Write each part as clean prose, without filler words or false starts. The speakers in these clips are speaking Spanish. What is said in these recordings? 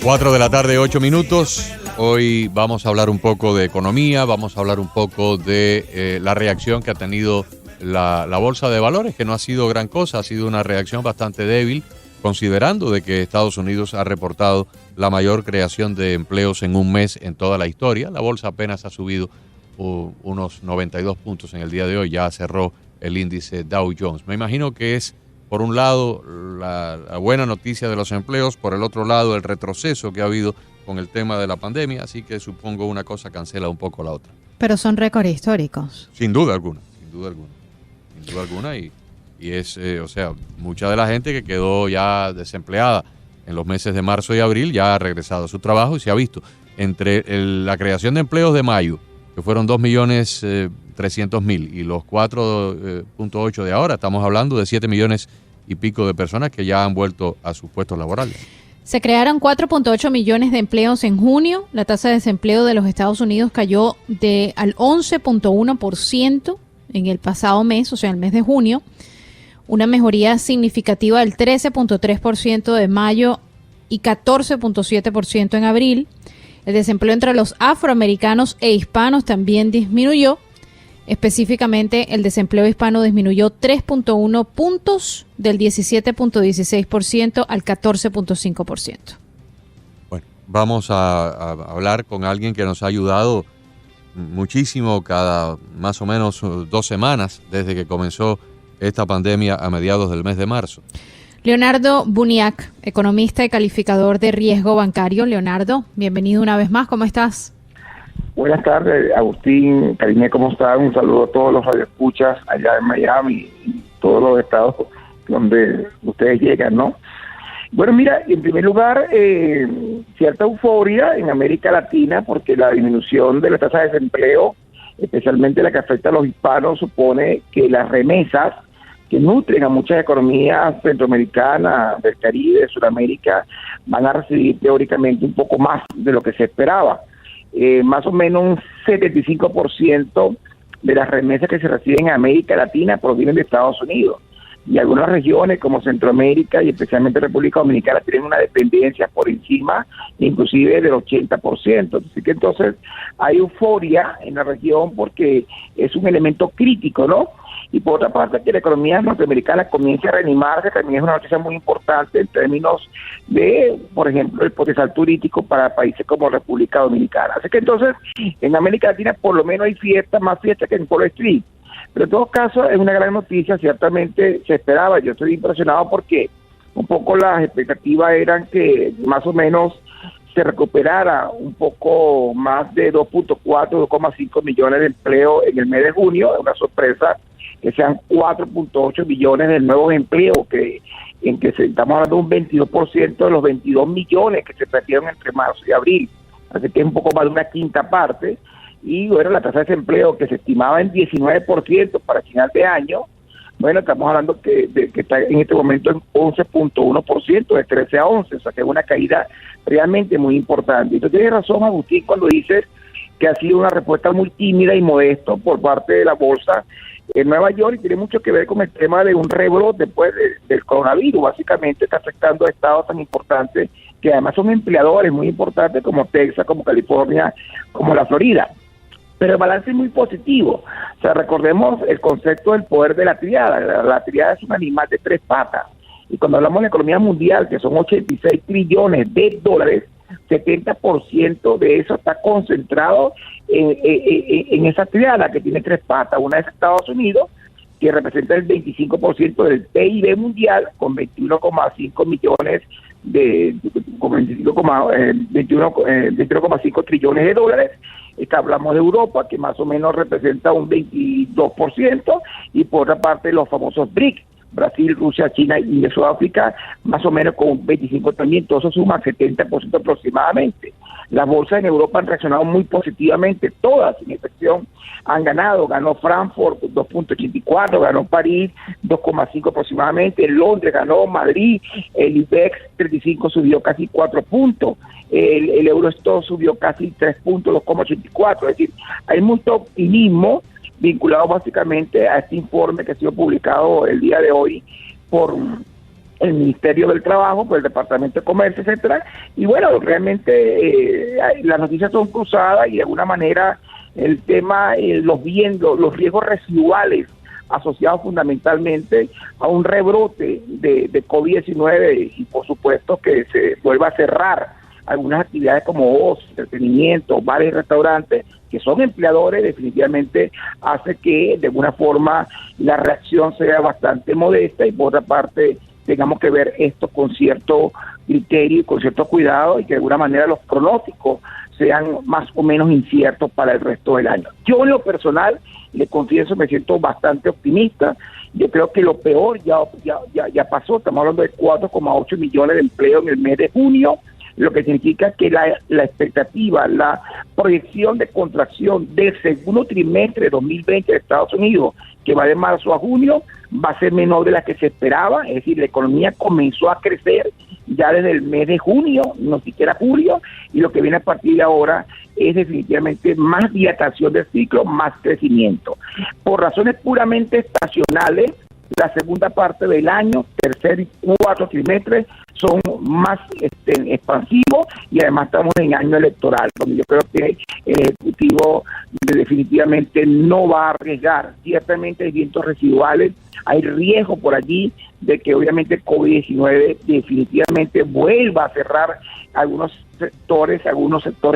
4 de la tarde, 8 minutos. Hoy vamos a hablar un poco de economía, vamos a hablar un poco de la reacción que ha tenido la bolsa de valores, que no ha sido gran cosa, ha sido una reacción bastante débil, considerando de que Estados Unidos ha reportado la mayor creación de empleos en un mes en toda la historia. La bolsa apenas ha subido unos 92 puntos en el día de hoy, ya cerró el índice Dow Jones. Me imagino que es, por un lado, la buena noticia de los empleos, por el otro lado, el retroceso que ha habido con el tema de la pandemia, así que supongo una cosa cancela un poco la otra. Pero son récords históricos. Sin duda alguna, sin duda alguna. Sin duda alguna, y es, o sea, mucha de la gente que quedó ya desempleada en los meses de marzo y abril ya ha regresado a su trabajo y se ha visto entre la creación de empleos de mayo, que fueron 2.300.000, y los 4.8 de ahora, estamos hablando de 7 millones y pico de personas que ya han vuelto a sus puestos laborales. Se crearon 4.8 millones de empleos en junio. La tasa de desempleo de los Estados Unidos cayó al 11.1% en el pasado mes, o sea, el mes de junio. Una mejoría significativa del 13.3% de mayo y 14.7% en abril. El desempleo entre los afroamericanos e hispanos también disminuyó. Específicamente, el desempleo hispano disminuyó 3.1 puntos del 17.16% al 14.5%. Bueno, vamos a hablar con alguien que nos ha ayudado muchísimo cada más o menos 2 semanas desde que comenzó esta pandemia a mediados del mes de marzo. Leonardo Buniac, economista y calificador de riesgo bancario. Leonardo, bienvenido una vez más, ¿cómo estás? Buenas tardes, Agustín, Karine, ¿cómo están? Un saludo a todos los radioescuchas allá en Miami y todos los estados donde ustedes llegan, ¿no? Bueno, mira, en primer lugar, cierta euforia en América Latina porque la disminución de la tasa de desempleo, especialmente la que afecta a los hispanos, supone que las remesas que nutren a muchas economías centroamericanas, del Caribe, de Sudamérica, van a recibir teóricamente un poco más de lo que se esperaba. Más o menos un 75% de las remesas que se reciben en América Latina provienen de Estados Unidos. Y algunas regiones como Centroamérica y especialmente República Dominicana tienen una dependencia por encima inclusive del 80%. Así que entonces hay euforia en la región porque es un elemento crítico, ¿no? Y por otra parte, que la economía norteamericana comience a reanimarse también es una noticia muy importante en términos de, por ejemplo, el potencial turístico para países como República Dominicana. Así que entonces, en América Latina por lo menos hay fiesta, más fiesta que en Wall Street. Pero en todo caso, es una gran noticia, ciertamente se esperaba. Yo estoy impresionado porque un poco las expectativas eran que más o menos se recuperara un poco más de 2.4, 2.5 millones de empleo en el mes de junio. Es una sorpresa que sean 4.8 millones de nuevos empleos, en que estamos hablando de un 22% de los 22 millones que se perdieron entre marzo y abril. Así que es un poco más de una quinta parte. Y bueno, la tasa de desempleo que se estimaba en 19% para final de año, bueno, estamos hablando que está en este momento en 11.1%, de 13 a 11, o sea que es una caída realmente muy importante. Y tú tienes razón, Agustín, cuando dices que ha sido una respuesta muy tímida y modesto por parte de la bolsa en Nueva York, y tiene mucho que ver con el tema de un rebrote después del coronavirus. Básicamente está afectando a estados tan importantes que además son empleadores muy importantes como Texas, como California, como la Florida. Pero el balance es muy positivo. O sea, recordemos el concepto del poder de la triada. La triada es un animal de 3 patas. Y cuando hablamos de la economía mundial, que son 86 trillones de dólares, 70% de eso está concentrado en esa triada que tiene 3 patas. Una es Estados Unidos, que representa el 25% del PIB mundial, con 21,5 millones con 21,5 trillones de dólares. Hablamos de Europa, que más o menos representa un 22%, y por otra parte los famosos BRIC, Brasil, Rusia, China y Sudáfrica, más o menos con un 25% también. Todo eso suma 70% aproximadamente. Las bolsas en Europa han reaccionado muy positivamente, todas sin excepción han ganado. Ganó Frankfurt 2.84, ganó París 2.5 aproximadamente, en Londres ganó, Madrid, el IBEX 35 subió casi 4 puntos, el Eurostoxx subió casi 3 puntos, 2.84. Es decir, hay mucho optimismo vinculado básicamente a este informe que ha sido publicado el día de hoy por el Ministerio del Trabajo, por el Departamento de Comercio, etcétera. Y bueno, realmente las noticias son cruzadas y de alguna manera el tema, los riesgos residuales asociados fundamentalmente a un rebrote de COVID-19 y por supuesto que se vuelva a cerrar algunas actividades como ocio, entretenimiento, bares y restaurantes, que son empleadores, definitivamente hace que de alguna forma la reacción sea bastante modesta y por otra parte tengamos que ver esto con cierto criterio y con cierto cuidado y que de alguna manera los pronósticos sean más o menos inciertos para el resto del año. Yo en lo personal, le confieso, me siento bastante optimista. Yo creo que lo peor ya pasó. Estamos hablando de 4,8 millones de empleos en el mes de junio, lo que significa que la expectativa, la proyección de contracción del segundo trimestre de 2020 de Estados Unidos, que va de marzo a junio, va a ser menor de la que se esperaba. Es decir, la economía comenzó a crecer ya desde el mes de junio, no siquiera julio, y lo que viene a partir de ahora es definitivamente más dilatación del ciclo, más crecimiento. Por razones puramente estacionales, la segunda parte del año, tercer y cuarto trimestres, son más expansivos y además estamos en año electoral, donde yo creo que el Ejecutivo definitivamente no va a arriesgar. Ciertamente hay vientos residuales, hay riesgo por allí de que obviamente COVID-19 definitivamente vuelva a cerrar algunos sectores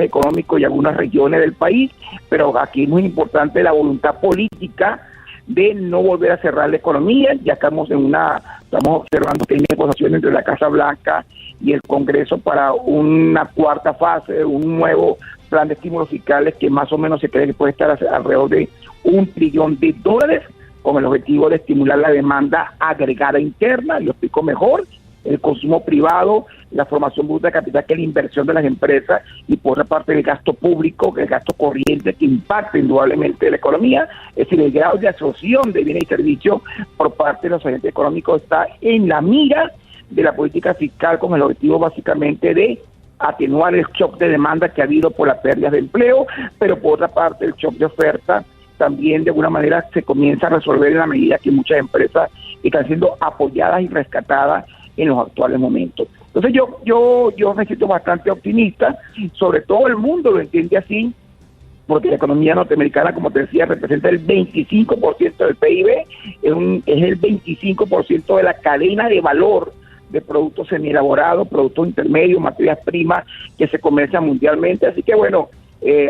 económicos y algunas regiones del país, pero aquí es muy importante la voluntad política de no volver a cerrar la economía. Ya estamos observando que hay negociaciones entre la Casa Blanca y el Congreso para una cuarta fase, un nuevo plan de estímulos fiscales que más o menos se cree que puede estar alrededor de $1 trillón, con el objetivo de estimular la demanda agregada interna, lo explico mejor, el consumo privado, la formación bruta de capital, que es la inversión de las empresas, y por otra parte el gasto público, que es el gasto corriente, que impacta indudablemente la economía. Es decir, el grado de absorción de bienes y servicios por parte de los agentes económicos está en la mira de la política fiscal, con el objetivo básicamente de atenuar el shock de demanda que ha habido por las pérdidas de empleo, pero por otra parte el shock de oferta también de alguna manera se comienza a resolver en la medida que muchas empresas están siendo apoyadas y rescatadas en los actuales momentos. Entonces yo me siento bastante optimista, sobre todo el mundo lo entiende así, porque la economía norteamericana, como te decía, representa el 25% del PIB, es el 25% de la cadena de valor de productos semielaborados, productos intermedios, materias primas que se comercian mundialmente. Así que bueno,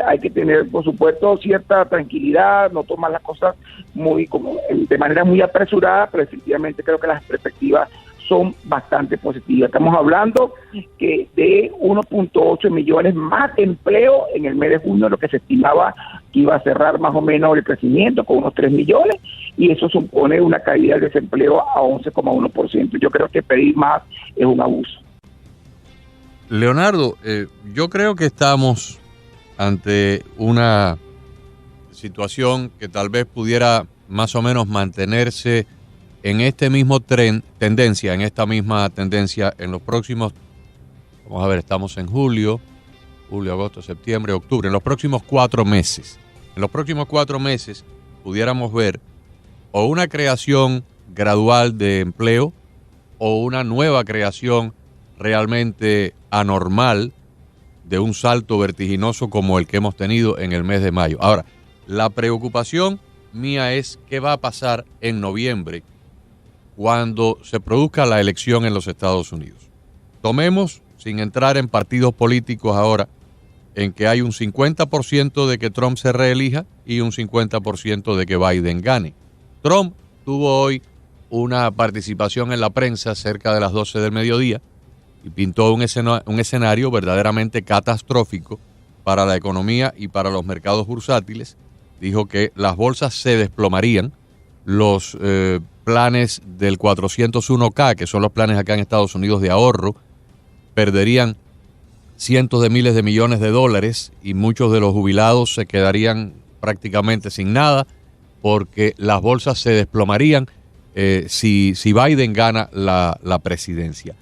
hay que tener, por supuesto, cierta tranquilidad, no tomar las cosas de manera muy apresurada, pero efectivamente creo que las perspectivas son bastante positivas. Estamos hablando que de 1.8 millones más de empleo en el mes de junio, lo que se estimaba que iba a cerrar más o menos el crecimiento con unos 3 millones, y eso supone una caída del desempleo a 11,1%. Yo creo que pedir más es un abuso. Leonardo, yo creo que estamos ante una situación que tal vez pudiera más o menos mantenerse en este mismo tendencia en los próximos, vamos a ver, estamos en julio, agosto, septiembre, octubre, en los próximos 4 meses. En los próximos 4 meses pudiéramos ver o una creación gradual de empleo o una nueva creación realmente anormal de un salto vertiginoso como el que hemos tenido en el mes de mayo. Ahora, la preocupación mía es qué va a pasar en noviembre cuando se produzca la elección en los Estados Unidos. Tomemos, sin entrar en partidos políticos ahora, en que hay un 50% de que Trump se reelija y un 50% de que Biden gane. Trump tuvo hoy una participación en la prensa cerca de las 12 del mediodía y pintó un escenario verdaderamente catastrófico para la economía y para los mercados bursátiles. Dijo que las bolsas se desplomarían, los planes del 401k, que son los planes acá en Estados Unidos de ahorro, perderían cientos de miles de millones de dólares y muchos de los jubilados se quedarían prácticamente sin nada porque las bolsas se desplomarían si Biden gana la presidencia.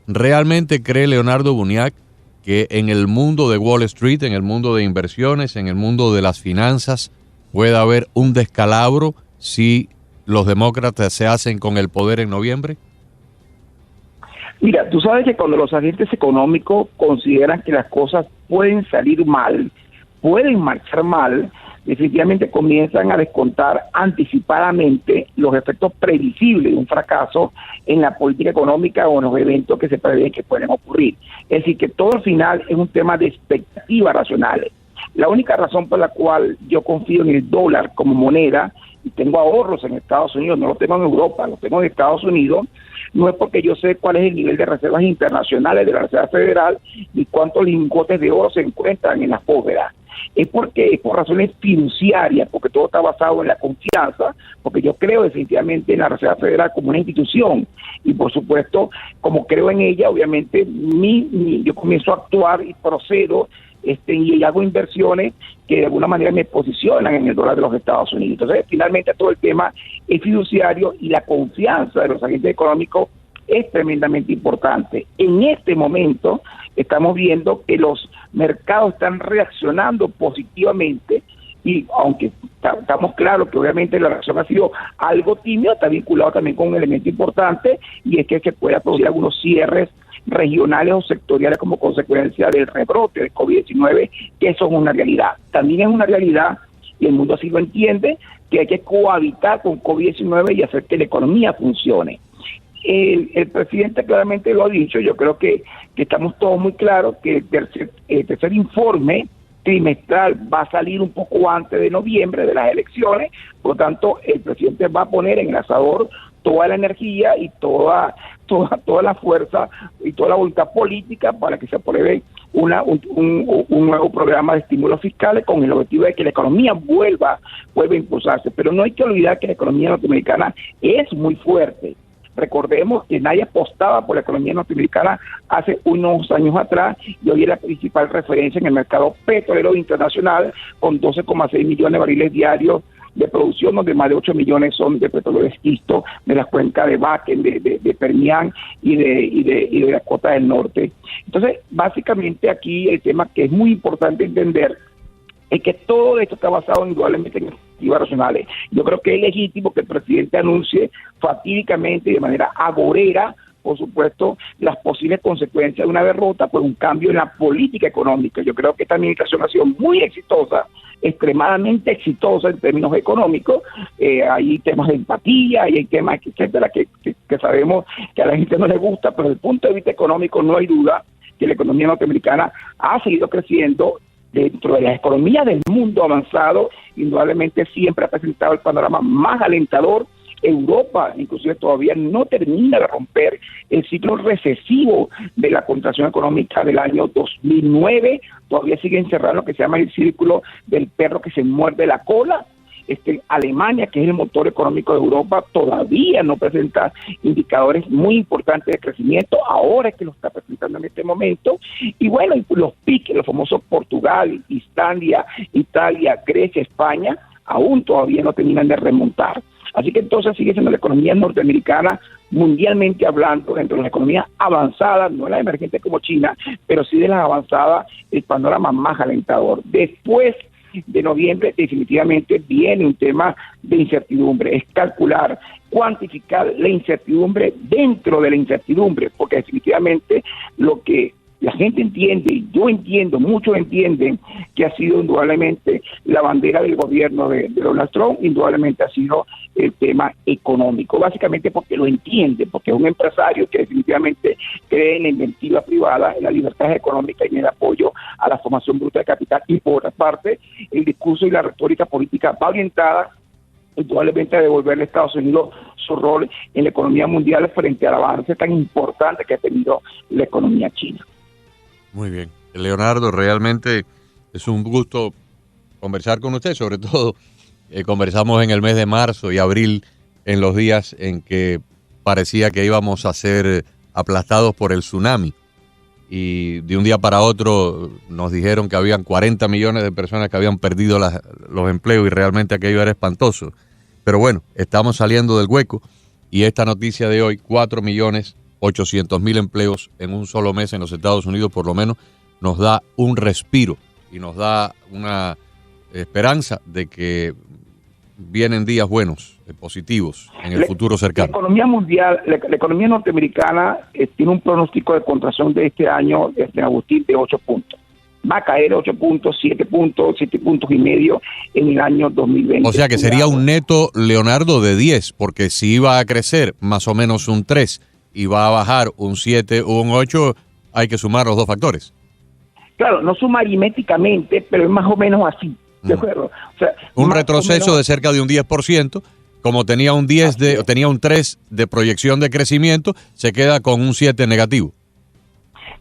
¿Realmente cree Leonardo Buniac que en el mundo de Wall Street, en el mundo de inversiones, en el mundo de las finanzas, pueda haber un descalabro si los demócratas se hacen con el poder en noviembre? Mira, tú sabes que cuando los agentes económicos consideran que las cosas pueden salir mal, pueden marchar mal, definitivamente comienzan a descontar anticipadamente los efectos previsibles de un fracaso en la política económica o en los eventos que se prevén que pueden ocurrir. Es decir, que todo al final es un tema de expectativas racionales. La única razón por la cual yo confío en el dólar como moneda y tengo ahorros en Estados Unidos, no los tengo en Europa, los tengo en Estados Unidos, no es porque yo sé cuál es el nivel de reservas internacionales de la Reserva Federal y cuántos lingotes de oro se encuentran en las bóvedas. Es porque es por razones fiduciarias, porque todo está basado en la confianza, porque yo creo definitivamente en la Reserva Federal como una institución y por supuesto, como creo en ella, obviamente yo comienzo a actuar y procedo y hago inversiones que de alguna manera me posicionan en el dólar de los Estados Unidos. Entonces, finalmente todo el tema es fiduciario y la confianza de los agentes económicos es tremendamente importante. En este momento estamos viendo que los mercados están reaccionando positivamente y aunque estamos claros que obviamente la reacción ha sido algo tímida, está vinculado también con un elemento importante y es que se pueda producir algunos cierres regionales o sectoriales como consecuencia del rebrote de COVID-19, que eso es una realidad. También es una realidad, y el mundo así lo entiende, que hay que cohabitar con COVID-19 y hacer que la economía funcione. El presidente claramente lo ha dicho, yo creo que estamos todos muy claros que el tercer informe trimestral va a salir un poco antes de noviembre de las elecciones, por lo tanto el presidente va a poner en el asador toda la energía y toda la fuerza y toda la voluntad política para que se apruebe un nuevo programa de estímulos fiscales con el objetivo de que la economía vuelva a impulsarse. Pero no hay que olvidar que la economía norteamericana es muy fuerte. Recordemos que nadie apostaba por la economía norteamericana hace unos años atrás y hoy es la principal referencia en el mercado petrolero internacional con 12,6 millones de barriles diarios de producción, donde más de 8 millones son de petróleo de esquisto de las cuencas de Bakken, de Permian y de Dakota del Norte. Entonces, básicamente aquí el tema que es muy importante entender es que todo esto está basado indudablemente en expectativas racionales. Yo creo que es legítimo que el presidente anuncie fatídicamente y de manera agorera, por supuesto, las posibles consecuencias de una derrota por un cambio en la política económica. Yo creo que esta administración ha sido muy exitosa, extremadamente exitosa en términos económicos. Hay temas de empatía y hay temas, etcétera, que sabemos que a la gente no le gusta, pero desde el punto de vista económico no hay duda que la economía norteamericana ha seguido creciendo. Dentro de las economías del mundo avanzado, indudablemente siempre ha presentado el panorama más alentador. Europa, inclusive, todavía no termina de romper el ciclo recesivo de la contracción económica del año 2009. Todavía sigue encerrado lo que se llama el círculo del perro que se muerde la cola. Alemania, que es el motor económico de Europa, todavía no presenta indicadores muy importantes de crecimiento, ahora es que lo está presentando en este momento, y bueno, y los piques, los famosos Portugal, Islandia, Italia, Grecia, España, aún todavía no terminan de remontar. Así que entonces sigue siendo la economía norteamericana, mundialmente hablando, dentro de las economías avanzadas, no las emergentes como China, pero sí de las avanzadas, el panorama más alentador. Después de noviembre definitivamente viene un tema de incertidumbre, es calcular, cuantificar la incertidumbre dentro de la incertidumbre, porque definitivamente lo que la gente entiende, y yo entiendo, muchos entienden que ha sido indudablemente la bandera del gobierno de Donald Trump, indudablemente ha sido el tema económico, básicamente porque lo entiende, porque es un empresario que definitivamente cree en la inventiva privada, en la libertad económica y en el apoyo a la formación bruta de capital, y por otra parte, el discurso y la retórica política va orientada indudablemente a devolverle a Estados Unidos su rol en la economía mundial frente al avance tan importante que ha tenido la economía china. Muy bien. Leonardo, realmente es un gusto conversar con usted, sobre todo conversamos en el mes de marzo y abril, en los días en que parecía que íbamos a ser aplastados por el tsunami. Y de un día para otro nos dijeron que habían 40 millones de personas que habían perdido los empleos y realmente aquello era espantoso. Pero bueno, estamos saliendo del hueco y esta noticia de hoy, 4.800.000 empleos en un solo mes en los Estados Unidos, por lo menos nos da un respiro y nos da una esperanza de que vienen días buenos, positivos en el futuro cercano. La economía mundial, la economía norteamericana tiene un pronóstico de contracción de este año, Agustín, de 8 puntos. Va a caer 8 puntos, 7 puntos y medio en el año 2020. O sea que sería un neto, Leonardo, de 10, porque si iba a crecer más o menos un 3 y va a bajar un 7 o un 8, hay que sumar los dos factores. Claro, no suma aritméticamente, pero es más o menos así, ¿de acuerdo? O sea, un retroceso de cerca de un 10%, como tenía un 3 de proyección de crecimiento, se queda con un 7 negativo.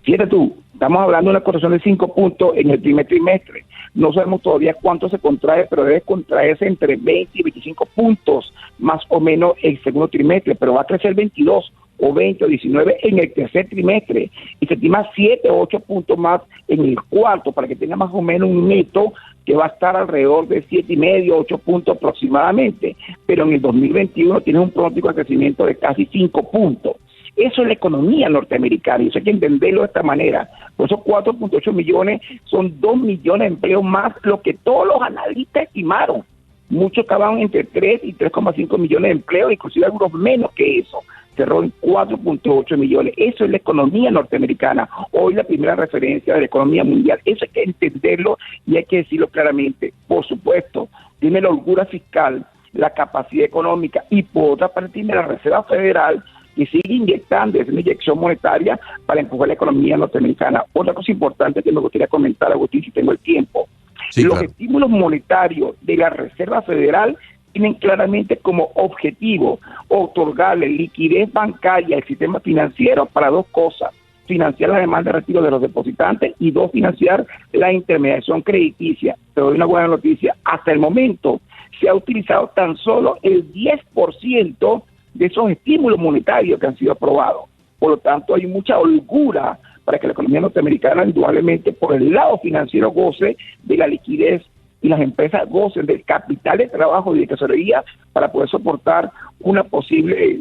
Fíjate tú, estamos hablando de una corrección de 5 puntos en el primer trimestre. No sabemos todavía cuánto se contrae, pero debe contraerse entre 20 y 25 puntos, más o menos el segundo trimestre, pero va a crecer 22 o 20 o 19 en el tercer trimestre, y se estima 7 o 8 puntos más en el cuarto, para que tenga más o menos un neto que va a estar alrededor de 7,5, 8 puntos aproximadamente, pero en el 2021 tiene un pronóstico de crecimiento de casi 5 puntos. Eso es la economía norteamericana, y eso hay que entenderlo de esta manera. Por esos 4.8 millones son 2 millones de empleos más, lo que todos los analistas estimaron. Muchos acabaron entre 3 y 3,5 millones de empleos, inclusive algunos menos que eso. Cerró en 4.8 millones. Eso es la economía norteamericana. Hoy la primera referencia de la economía mundial. Eso hay que entenderlo y hay que decirlo claramente. Por supuesto, tiene la holgura fiscal, la capacidad económica, y por otra parte tiene la Reserva Federal, que sigue inyectando, es una inyección monetaria para empujar la economía norteamericana. Otra cosa importante que me gustaría comentar, Agustín, si tengo el tiempo. Sí, los claro. estímulos monetarios de la Reserva Federal tienen claramente como objetivo otorgarle liquidez bancaria al sistema financiero para dos cosas: financiar la demanda de retiro de los depositantes, y dos, financiar la intermediación crediticia. Te doy una buena noticia: hasta el momento se ha utilizado tan solo el 10% de esos estímulos monetarios que han sido aprobados. Por lo tanto, hay mucha holgura para que la economía norteamericana, indudablemente, por el lado financiero, goce de la liquidez, y las empresas gocen del capital de trabajo y de tesorería para poder soportar una posible,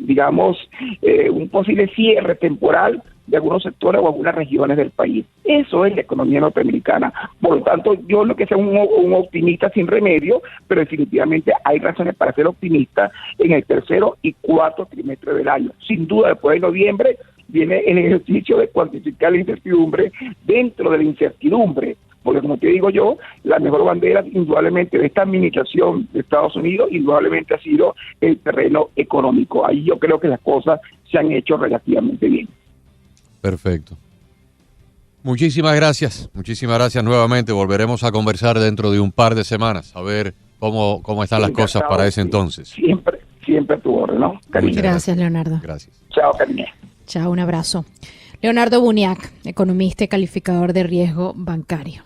un posible cierre temporal de algunos sectores o algunas regiones del país. Eso es la economía norteamericana. Por lo tanto, yo no que sea un optimista sin remedio, pero definitivamente hay razones para ser optimista en el tercero y cuarto trimestre del año. Sin duda, después de noviembre viene el ejercicio de cuantificar la incertidumbre dentro de la incertidumbre. Porque, como te digo yo, la mejor bandera, indudablemente, de esta administración de Estados Unidos, indudablemente ha sido el terreno económico. Ahí yo creo que las cosas se han hecho relativamente bien. Perfecto. Muchísimas gracias nuevamente. Volveremos a conversar dentro de un par de semanas, a ver cómo están las cosas para ese entonces. Siempre a tu orden, ¿no? Cariño. Gracias, Leonardo. Gracias. Chao, cariño. Chao, un abrazo. Leonardo Buniac, economista y calificador de riesgo bancario.